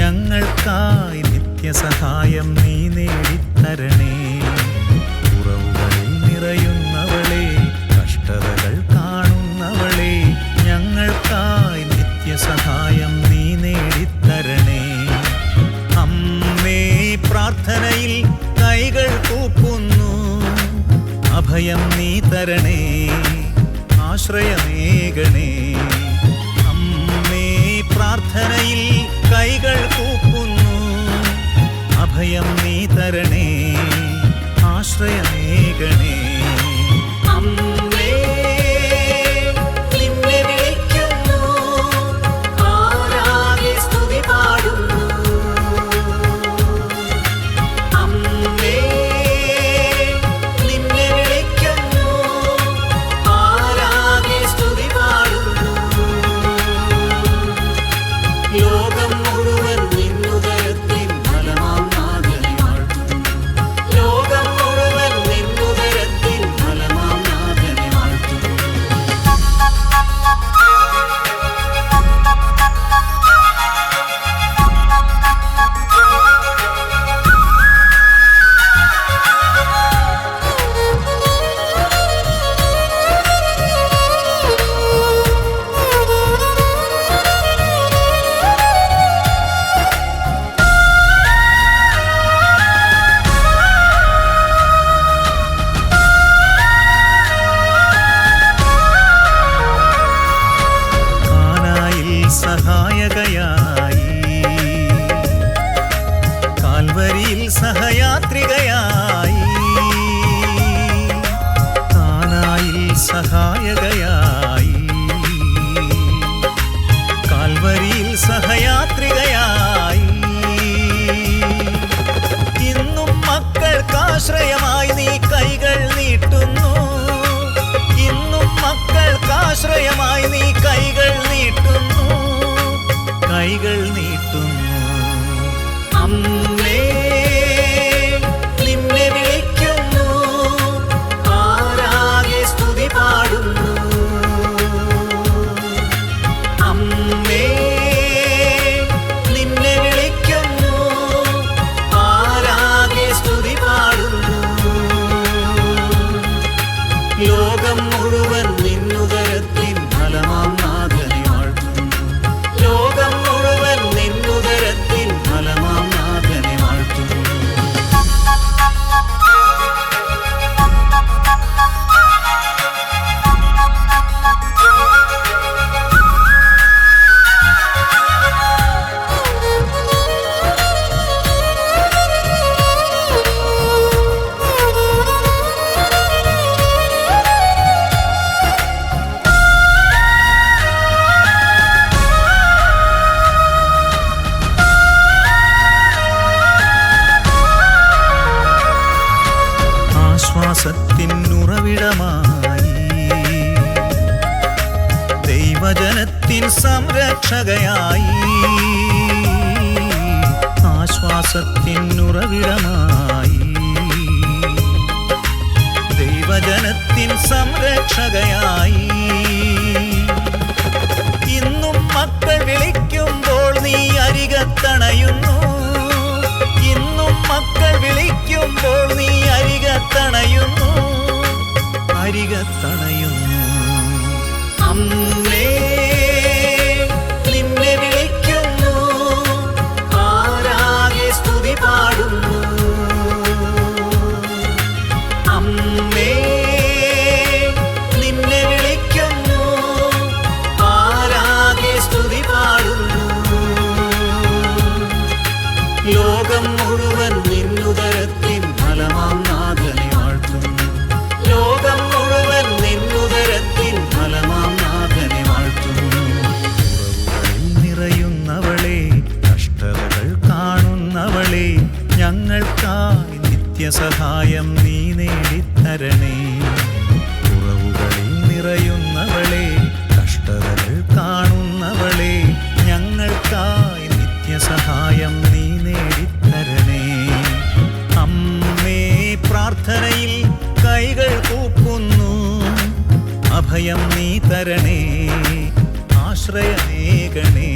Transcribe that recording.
ഞങ്ങൾക്കായി നിത്യസഹായം നീ നേടിത്തരണേ. കുറവുകളിൽ നിറയുന്നവളെ, കഷ്ടതകൾ കാണുന്നവളെ, ഞങ്ങൾക്കായി നിത്യസഹായം നീ നേടിത്തരണേ. അമ്മേ, പ്രാർത്ഥനയിൽ കൈകൾ കൂപ്പുന്നു, അഭയം നീ തരണേ, ആശ്രയമേകണേ. അമ്മേ, പ്രാർത്ഥനയിൽ കൈകൾ കൂപ്പുന്നു, അഭയം നീ തരണേ, ആശ്രയമേകണേ. അമ്മേ, നിന്നെ വിളിക്കുന്നു, ആരാകെ സ്തുതി പാടുന്നു. അമ്മേ, നിന്നെ വിളിക്കുന്നു, ആരാകെ സ്തുതി പാടുന്നു. ലോകം മുഴുവൻ നിന്നുദരത്തിൻ ഫലമാം നാഥനെ വാഴ്ത്തുന്നു. ലോകം മുഴുവൻ നിന്നുദരത്തിൻ ഫലമാം നാഥനെ വാഴ്ത്തുന്നു. സഹായകയായി, കാൽവരിയിൽ സഹയാത്രികയായി, കാനായിൽ സഹായകയായി, കാൽവരിയിൽ സഹയാത്രികയായി. ഇന്നും മക്കൾക്കാശ്രയമായി നീ കൈകൾ നീട്ടുന്നു, ഇന്നും മക്കൾക്കാശ്രയമായി നീ കൈകൾ നീട്ടുന്നു, കൈകൾ നീട്ടുന്നു. അമ്മേ, നിന്നെ വിളിക്കുന്നു, ആരാകെ സ്തുതി പാടുന്നു. അമ്മേ, നിന്നെ വിളിക്കുന്നു, ആരാകെ സ്തുതി പാടുന്നു. ലോകം മുഴുവൻ നിന്നുദരത്തിൻ ഫലമാം നാഥനെ വാഴ്ത്തുന്നു. ലോകം മുഴുവൻ നിന്നുദരത്തിൻ ഫലമാം നാഥനെ വാഴ്ത്തുന്നു. ആശ്വാസത്തിനുറവിടമായി, ദൈവജനത്തിൻ സംരക്ഷകയായി, ആശ്വാസത്തിനുറവിടമായി, ദൈവജനത്തിൻ സംരക്ഷകയായി. ഇന്നും മക്കൾ വിളിക്കുമ്പോൾ നീ അരികത്തണയുന്നു, ഇന്നും മക്കൾ വിളിക്കുമ്പോൾ നീ അരികത്തണയുന്നു, അരികത്തണയുന്നു. അമ്മേ, നിന്നെ വിളിക്കുന്നു, ആരാകെ സ്തുതി പാടുന്നു. അമ്മേ, നിന്നെ വിളിക്കുന്നു, ആരാകെ സ്തുതി പാടുന്നു. ലോകം മുഴുവൻ നിന്നുദരത്തിൻ ഫലമാം നാഥനെ വാഴ്ത്തുന്നു. ലോകം മുഴുവൻ നിന്നുദരത്തിൻ ഫലമാം നാഥനെ വാഴ്ത്തുന്നു. കുറവുകളിൽ നിറയുന്നവളെ, കഷ്ടതകൾ കാണുന്നവളെ, ഞങ്ങൾക്കായി നിത്യസഹായം നീ നേടിത്തരണേ. കുറവുകളിൽ നിറയുന്നവളെ, കഷ്ടതകൾ കാണുന്നവളെ, ഞങ്ങൾക്കായി നിത്യസഹായം നീ നേടിത്തരണേ. അമ്മേ, പ്രാർത്ഥനയിൽ കൈകൾ കൂപ്പുന്നു, അഭയം നീ തരണേ, ആശ്രയമേകണേ.